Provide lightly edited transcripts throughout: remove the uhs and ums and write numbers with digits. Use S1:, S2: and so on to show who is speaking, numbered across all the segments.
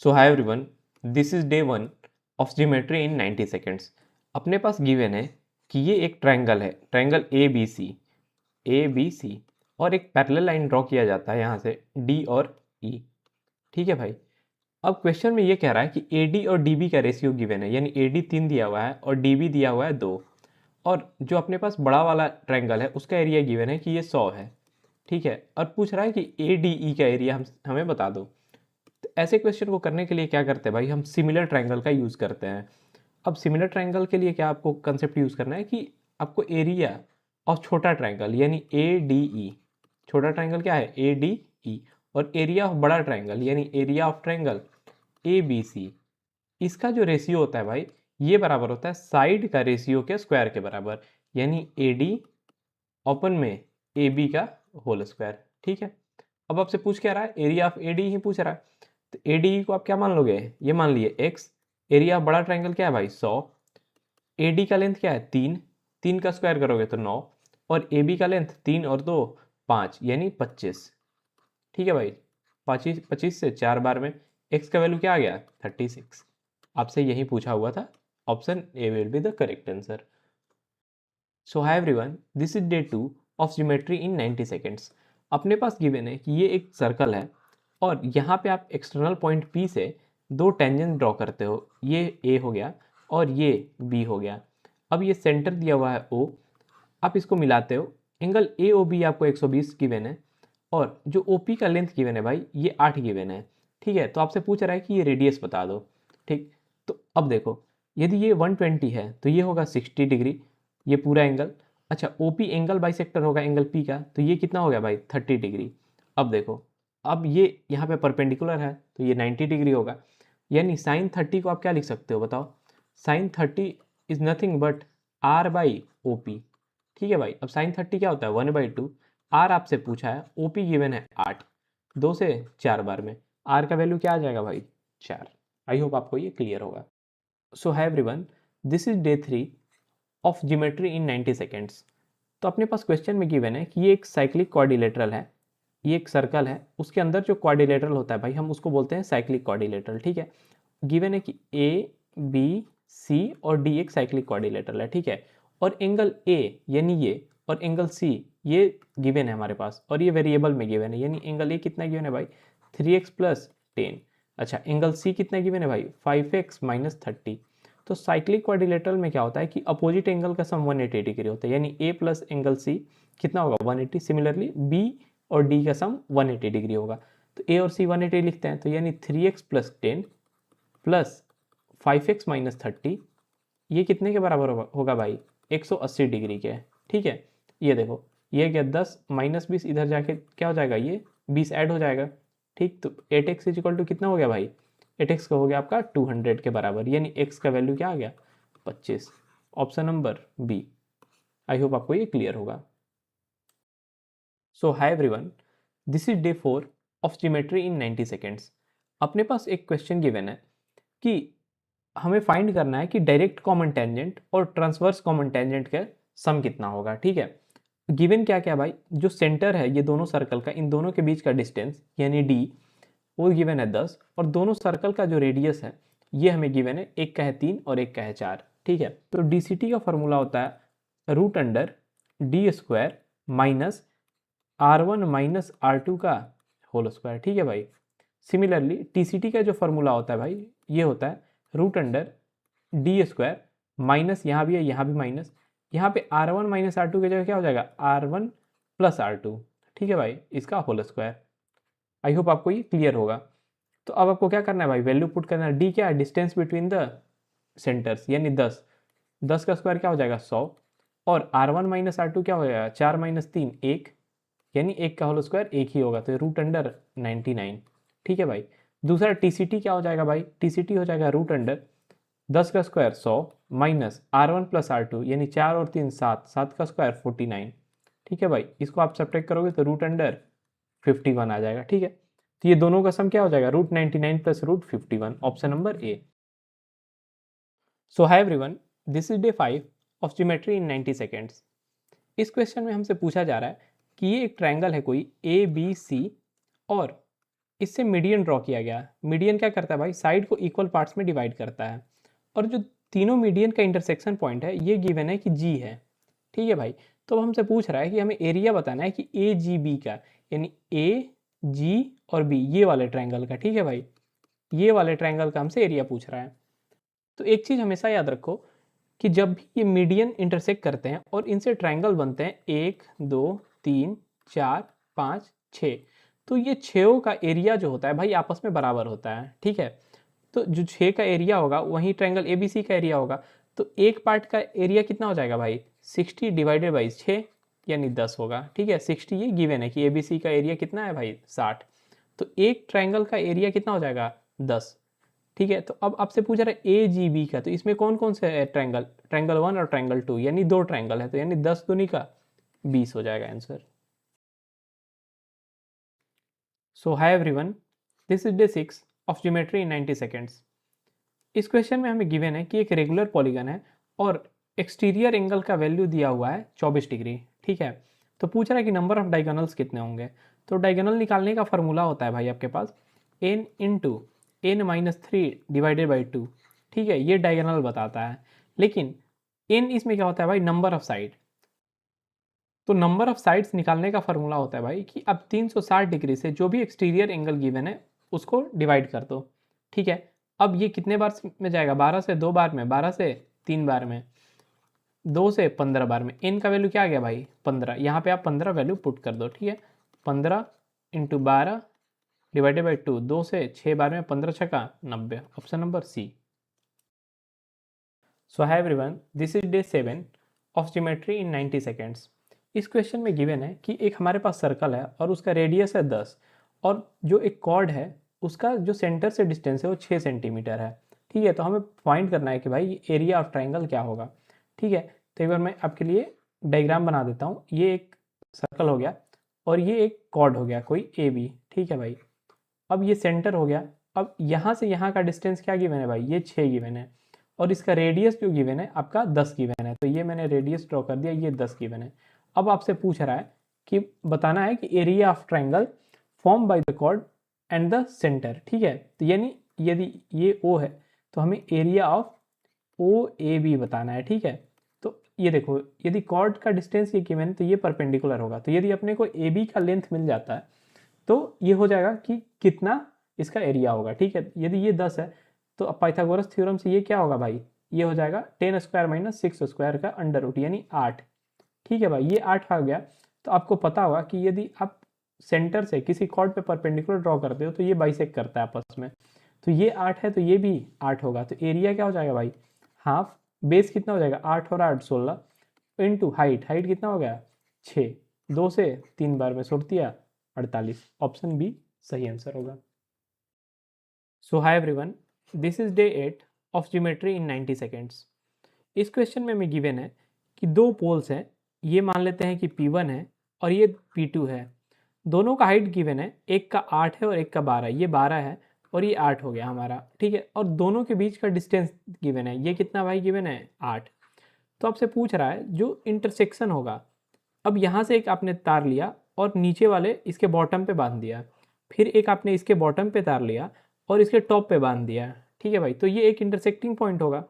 S1: So hi everyone, this is day 1 of geometry in 90 seconds. अपने पास given है कि ये एक ट्रायंगल है, ट्रायंगल ए बी सी और एक पैरेलल लाइन ड्रॉ किया जाता है यहाँ से डी और ई। ठीक है भाई। अब क्वेश्चन में ये कह रहा है कि ए डी और डी बी का रेशियो गिवन है, यानी ए डी 3 दिया हुआ है और डी बी दिया हुआ है 2। और जो अपने पास बड़ा वाला ट्रायंगल है उसका एरिया गिवन है कि ये 100 है। ठीक है, और पूछ रहा है कि ए डी ई का एरिया हमें बता दो। तो ऐसे क्वेश्चन को करने के लिए क्या करते हैं भाई, हम सिमिलर ट्रायंगल का यूज़ करते हैं। अब सिमिलर ट्रायंगल के लिए क्या आपको कंसेप्ट यूज़ करना है कि आपको एरिया और छोटा ट्रायंगल यानी ए डी ई, छोटा ट्रायंगल क्या है ए डी ई, और एरिया ऑफ बड़ा ट्रायंगल यानी area of triangle A B C, इसका जो रेशियो होता है भाई ये बराबर होता है साइड का रेशियो के स्क्वायर के बराबर, यानी ए डी ओपन में ए बी का होल स्क्वायर। ठीक है, अब आपसे पूछ क्या रहा है, एरिया ऑफ ए डी ही पूछ रहा है। तो ए डी को आप क्या मान लोगे, ये मान लिए x। एरिया ऑफ बड़ा ट्रायंगल क्या है भाई 100। ए डी का लेंथ क्या है 3, 3 का स्क्वायर करोगे तो 9, और ए बी का लेंथ 3 और 2 5 यानी 25। ठीक है भाई, 25 25 से 4 बार में x का वैल्यू क्या आ गया 36। आपसे यही पूछा हुआ था, option A will be the correct answer. So hi everyone, this is day 2 of geometry in 90 seconds. अपने पास गिवन है कि ये एक सर्कल है और यहाँ पे आप एक्सटर्नल पॉइंट P से दो टेंजेंट ड्रॉ करते हो, ये A हो गया और ये B हो गया। अब ये सेंटर दिया हुआ है O, आप इसको मिलाते हो, एंगल AOB आपको 120 गिवन है और जो OP का लेंथ गिवन है भाई ये 8 गिवन है। ठीक है, तो आपसे पूछ रहा है कि ये रेडियस बता दो। ठीक, तो अब देखो, यदि ये 120 है तो ये होगा 60 डिग्री, ये पूरा एंगल। अच्छा, OP एंगल बाइसेक्टर होगा एंगल P का, तो ये कितना हो गया भाई 30 डिग्री। अब देखो, अब ये यहाँ पे परपेंडिकुलर है तो ये 90 डिग्री होगा, यानी साइन 30 को आप क्या लिख सकते हो बताओ, sine 30 is nothing but R by O P. ठीक है भाई, अब साइन 30 क्या होता है 1/2, R आपसे पूछा है, OP गिवन है 8, 2 से 4 बार में R का वैल्यू क्या आ जाएगा भाई 4। आई होप आपको ये क्लियर होगा। सो है everyone, this is day 3 of geometry in 90 seconds. तो अपने पास क्वेश्चन में गिवन है कि ये एक साइक्लिक क्वाड्रिलेटरल है, ये एक सर्कल है, उसके अंदर जो क्वाड्रिलेटरल होता है भाई हम उसको बोलते हैं साइक्लिक क्वाड्रिलेटरल। ठीक है, गिवन है कि ए बी सी और डी एक साइक्लिक क्वाड्रिलेटरल है। ठीक है, और एंगल ए यानी ये और एंगल सी ये गिवन है हमारे पास, और ये वेरिएबल में गिवन है, यानी एंगल ए कितना गिवन है भाई 3x प्लस 10। अच्छा, एंगल सी कितना गिवन है भाई 5x माइनस 30। तो साइक्लिक क्वाड्रिलेटरल में क्या होता है कि अपोजिट एंगल का सम 180 डिग्री होता है, यानी ए प्लस एंगल सी कितना होगा 180। सिमिलरली बी और डी का सम 180 डिग्री होगा, तो ए और सी 180 लिखते हैं, तो यानी 3x plus 10 plus 5x minus 30, ये कितने के बराबर होगा भाई 180 डिग्री के। ठीक है, ये देखो, ये क्या 10 माइनस 20 इधर जाके क्या हो जाएगा, ये 20 ऐड हो जाएगा। ठीक, तो 8x इक्वल टू कितना हो गया भाई 8x का हो गया आपका 200 के बराबर, यानी x का वैल्यू क्या आ गया 25। Option number B. I hope आपको ये क्लियर होगा। So hi everyone, this is day 4 of geometry in 90 seconds. अपने पास एक क्वेश्चन गिवन है कि हमें फाइंड करना है कि डायरेक्ट कॉमन टेंजेंट और ट्रांसवर्स कॉमन टेंजेंट का सम कितना होगा। ठीक है, गिवन क्या क्या भाई, जो सेंटर है ये दोनों सर्कल का, इन दोनों के बीच का डिस्टेंस यानी d वो गिवन है 10, और दोनों सर्कल का जो रेडियस है ये हमें गिवन है, एक का है 3 और एक का है 4। ठीक है, तो DCT का फॉर्मूला होता है root under D square minus R1 minus R2 का होल स्क्वायर। ठीक है भाई, सिमिलरली TCT का जो फॉर्मूला होता है भाई ये होता है root under D square minus, यहाँ भी है यहाँ भी माइनस, यहाँ पे R1 माइनस R2 की जगह क्या हो जाएगा R1 प्लस R2। ठीक है भाई, इसका होल स्क्वायर। आई होप आपको ये क्लियर होगा। तो अब आपको क्या करना है भाई, वैल्यू पुट करना है। डी क्या है, डिस्टेंस बिटवीन द सेंटर्स यानी 10, 10 का स्क्वायर क्या हो जाएगा 100, और R1 माइनस R2 क्या हो जाएगा 4 माइनस 3 1, यानी एक का होल स्क्वायर एक ही होगा, तो रूट अंडर 99। ठीक है भाई, दूसरा TCT क्या हो जाएगा भाई, TCT हो जाएगा रूट अंडर 10 का square 100 minus R1 plus R2 यानी 4 और 3 7, 7 का स्क्वायर 49। ठीक है भाई, इसको आप सब्ट्रैक्ट करोगे तो रूट अंडर 51 आ जाएगा। ठीक है, तो ये दोनों का सम क्या हो जाएगा root 99 plus root 51, option number A. So hi everyone, this is day 5 of geometry in 90 seconds. इस क्वेश्चन में हमसे पूछा जा रहा है कि ये एक ट्रायंगल है कोई ए बी सी, और इससे मीडियन ड्रॉ किया गया। मीडियन क्या करता है भाई, साइड को इक्वल पार्ट्स में डिवाइड करता है। और जो तीनों मीडियन का इंटरसेक्शन पॉइंट है ये गिवन है कि जी है। ठीक है भाई, तो हमसे पूछ रहा है कि हमें एरिया बताना है कि ए जी बी का, यानी ए जी और बी ये वाले ट्रायंगल का। ठीक है भाई, ये वाले ट्रायंगल का हमसे एरिया पूछ रहा है। तो एक चीज़ हमेशा याद रखो कि जब भी ये मीडियन इंटरसेक्ट करते हैं और इनसे ट्रायंगल बनते हैं 1 2 3 4 5 6, तो ये छयों का एरिया जो होता है भाई आपस में बराबर होता है। ठीक है, तो जो 6 का एरिया होगा वहीं ट्रायंगल ए बी सी का एरिया होगा। तो एक पार्ट का एरिया कितना हो जाएगा भाई, 60 डिवाइडेड बाई 6 यानी 10 होगा। ठीक है, 60 ये गिवन है कि ए बी सी का एरिया कितना है भाई 60, तो एक ट्रायंगल का एरिया कितना हो जाएगा 10। ठीक है, तो अब आपसे पूछ रहा है ए जी बी का, तो इसमें कौन कौन से ट्रायंगल, ट्रायंगल 1 और ट्रायंगल 2 यानी दो ट्रायंगल है, तो यानी 10 दूनी का 20 हो जाएगा answer. So hi everyone, this is day 6 of geometry in 90 seconds. इस क्वेश्चन में हमें गिवन है कि एक रेगुलर पॉलीगन है और एक्सटीरियर एंगल का वैल्यू दिया हुआ है 24 डिग्री। ठीक है, तो पूछ रहा है कि नंबर ऑफ डायगोनल्स कितने होंगे। तो डायगोनल निकालने का फॉर्मूला होता है भाई आपके पास n into N minus 3 divided by 2। ठीक है, ये डायगोनल बताता है, लेकिन n इसमें क्या होता है भाई, नंबर ऑफ साइड। तो नंबर ऑफ साइड्स निकालने का फॉर्मूला होता है भाई कि अब 360 डिग्री से जो भी एक्सटीरियर एंगल गिवन है उसको डिवाइड कर दो। ठीक है, अब ये कितने बार में जाएगा, 12 से 2 बार में, 12 से 3 बार में, 2 से 15 बार में। n का वैल्यू क्या आ गया भाई 15, यहाँ पे आप 15 वैल्यू पुट कर दो। ठीक है, 15 इंटू 12 डिवाइडेड बाई 2, 2 से 6 बार में, 15 छक्का 90, option number C. So hi everyone, this is day 7 of geometry in 90 seconds. इस क्वेश्चन में गिवन है कि एक हमारे पास सर्कल है और उसका रेडियस है 10 और जो एक कॉर्ड है उसका जो सेंटर से डिस्टेंस है वो 6 सेंटीमीटर है। ठीक है, तो हमें फाइंड करना है कि भाई एरिया ऑफ ट्राइंगल क्या होगा। ठीक है, तो एक बार मैं आपके लिए डायग्राम बना देता हूँ। ये एक सर्कल हो गया और ये एक कॉर्ड हो गया कोई ए बी। ठीक है भाई, अब ये सेंटर हो गया। अब यहाँ से यहाँ का डिस्टेंस क्या गिवन है भाई, ये 6 गिवन है और इसका रेडियस जो गिवन है आपका 10 गिवन है। तो ये मैंने रेडियस ड्रॉ कर दिया, ये 10 गिवन है। अब आपसे पूछ रहा है कि बताना है कि area of triangle form by the chord and the centre. ठीक है, तो यानी यदि ये ओ है तो हमें area of O A B बताना है। ठीक है, तो ये देखो यदि कॉर्ड का डिस्टेंस ये गिवन है तो ये परपेंडिकुलर होगा। तो यदि अपने को ए बी का लेंथ मिल जाता है तो ये हो जाएगा कि कितना इसका एरिया होगा। ठीक है, यदि ये 10 है तो अब पाइथागोरस थ्योरम से ये क्या होगा भाई, ये हो जाएगा 10 स्क्वायर माइनस 6 स्क्वायर का अंडर रूट यानी 8। ठीक है भाई, ये 8 आ गया। तो आपको पता होगा कि यदि आप सेंटर से किसी कॉर्ड पे परपेंडिकुलर ड्रॉ करते हो तो ये बाइसेक्ट करता है आपस में। तो ये 8 है तो ये भी 8 होगा। तो एरिया क्या हो जाएगा भाई, हाफ, बेस कितना हो जाएगा 8 और 8 16 इंटू हाइट, हाइट कितना हो गया 6, 2 से 3 बार में सुट दिया 48, ऑप्शन बी सही आंसर होगा। So hi everyone, this is day 8 of geometry in 90 seconds. इस क्वेश्चन में हमें गिवन है कि दो पोल्स हैं, ये मान लेते हैं कि P1 है और ये P2 है। दोनों का हाइट गिवन है, एक का 8 है और एक का 12, ये 12 है और ये 8 हो गया हमारा। ठीक है, और दोनों के बीच का डिस्टेंस गिवन है, ये कितना भाई गिवन है 8। तो आपसे पूछ रहा है जो इंटरसेक्शन होगा, अब यहाँ से एक आपने तार लिया और नीचे वाले इसके बॉटम पे बांध दिया, फिर एक आपने इसके बॉटम पे तार लिया और इसके टॉप पे बांध दिया। ठीक है भाई, तो ये एक इंटरसेक्टिंग पॉइंट होगा।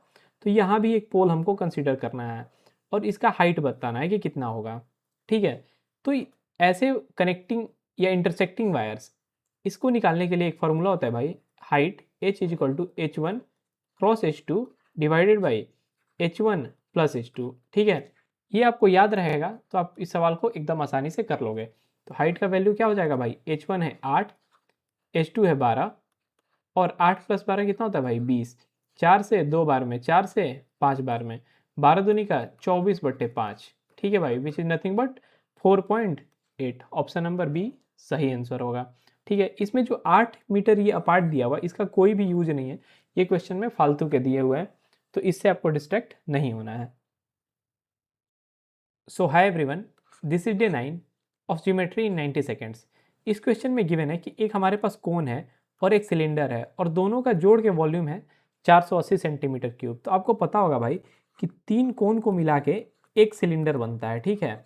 S1: तो यहाँ भी एक पोल हमको कंसीडर करना है और इसका हाइट बताना है कि कितना होगा। ठीक है, तो ऐसे कनेक्टिंग या इंटरसेक्टिंग वायर्स, इसको निकालने के लिए एक फार्मूला होता है भाई, height h is equal to h1 cross h2 divided by h1 plus h2। ठीक है, ये आपको याद रहेगा तो आप इस सवाल को एकदम आसानी से कर लोगे। तो हाइट का वैल्यू क्या हो जाएगा भाई, h1 है 8, h2 है 12 और 8 प्लस 12 कितना होता है भाई 20, 4 से 2 बार में, 4 से 5 बार में, 12 दूनी का 24/5। ठीक है भाई, which is nothing but 4.8, option number B सही आंसर होगा। ठीक है, इसमें जो 8 मीटर ये अपार्ट दिया हुआ इसका कोई भी यूज नहीं है, ये क्वेश्चन में फालतू के दिए हुए हैं, तो इससे आपको डिस्ट्रैक्ट नहीं होना है। So hi everyone, this is day 9 of geometry in 90 seconds. इस क्वेश्चन में गिवन है कि एक हमारे पास कोन है और एक सिलेंडर है और दोनों का जोड़ के वॉल्यूम है 480 सेंटीमीटर क्यूब। तो आपको पता होगा भाई कि 3 कोन को मिला के एक सिलेंडर बनता है। ठीक है,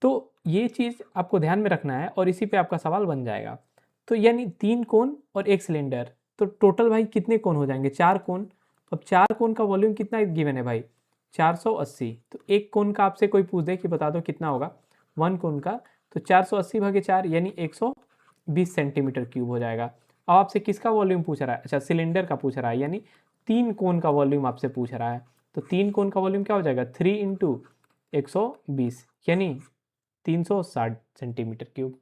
S1: तो ये चीज़ आपको ध्यान में रखना है और इसी पे आपका सवाल बन जाएगा। तो यानी 3 कोन और एक सिलेंडर, तो टोटल भाई कितने कोन हो जाएंगे? 4 कोन। अब 4 कोन का वॉल्यूम कितना गिवन है भाई? 480। तो एक कोन का आपसे कोई पूछ दे कि बता दो कितना होगा 1 कोन का, तो 480/4 यानी 120 सेंटीमीटर क्यूब हो जाएगा। अब आपसे किसका वॉल्यूम पूछ रहा है? अच्छा, सिलेंडर का पूछ रहा है, यानी 3 कोन का वॉल्यूम आपसे पूछ रहा है। तो 3 कोन का वॉल्यूम क्या हो जाएगा? 3 × 120 यानी 360 centimetre cube.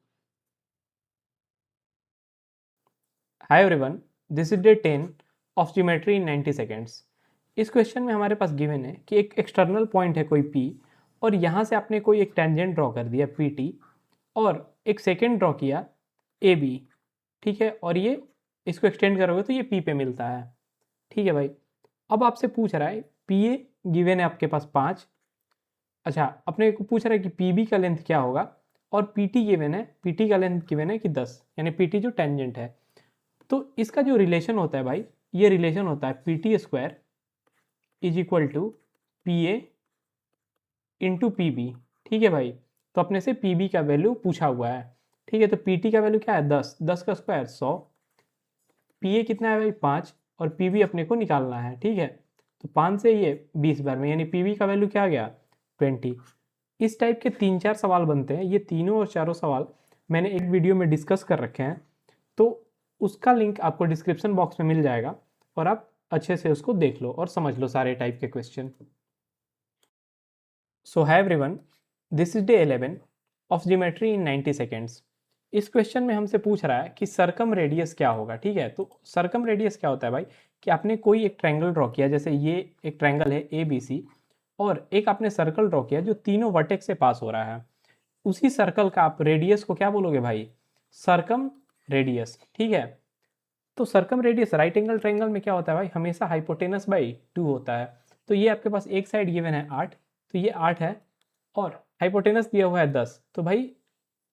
S1: Hi everyone, this is day 10 of geometry in 90 seconds. इस क्वेश्चन में हमारे पास गिवन है कि एक एक्सटर्नल पॉइंट है कोई P, और यहाँ से आपने कोई एक टेंजेंट ड्रॉ कर दिया PT, और एक सेकेंड ड्रॉ किया AB, ठीक है, और ये इसको एक्सटेंड करोगे तो ये P पे मिलता है। ठीक है भाई, अब आपसे पूछ रहा है PA गिवन है आपके पास 5। अच्छा, अपने को पूछ रहा है कि PB का लेंथ क्या होगा, और PT गिवन है, PT का लेंथ गिवन है कि 10, यानी PT जो टेंजेंट है। तो इसका जो रिलेशन होता है भाई, ये रिलेशन होता है PT² is equal to PA into PB। ठीक है भाई, तो अपने से PB का वैल्यू पूछा हुआ है। ठीक है, तो PT का वैल्यू क्या है? 10, 10 का स्क्वायर 100। PA कितना है भाई? 5, और PB अपने को निकालना है। ठीक है, तो 5 से ये 20 बार में, यानी PB का वैल्यू क्या आ गया? 20। इस टाइप के 3-4 सवाल बनते हैं। ये तीनों और चारों सवाल मैंने एक वीडियो में डिस्कस कर रखे हैं, तो उसका लिंक आपको डिस्क्रिप्शन बॉक्स में मिल जाएगा, और आप अच्छे से उसको देख लो और समझ लो सारे टाइप के question. So hi everyone, this is day 11 of geometry in 90 seconds. इस क्वेश्चन में हमसे पूछ रहा है कि सर्कम रेडियस क्या होगा। ठीक है, तो सर्कम रेडियस क्या होता है भाई, कि आपने कोई एक ट्रायंगल ड्रॉ किया, जैसे ये एक ट्रायंगल है ABC, और एक आपने सर्कल ड्रॉ किया जो तीनों वर्टेक्स से पास हो रहा है। उसी सर्कल का आप रेडियस को क्या बोलोगे भाई? Circum radius. ठीक है, तो circum radius right angle triangle में क्या होता है भाई? हमेशा हाइपोटेनस बाई 2 होता है। तो ये आपके पास एक साइड गिवन है 8, तो ये 8 है, और हाइपोटेनस दिया हुआ है 10, तो भाई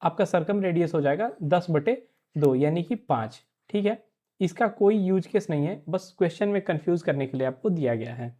S1: आपका सर्कम रेडियस हो जाएगा 10/2 यानी कि 5। ठीक है, इसका कोई यूज केस नहीं है, बस क्वेश्चन में कंफ्यूज करने के लिए आपको दिया गया है।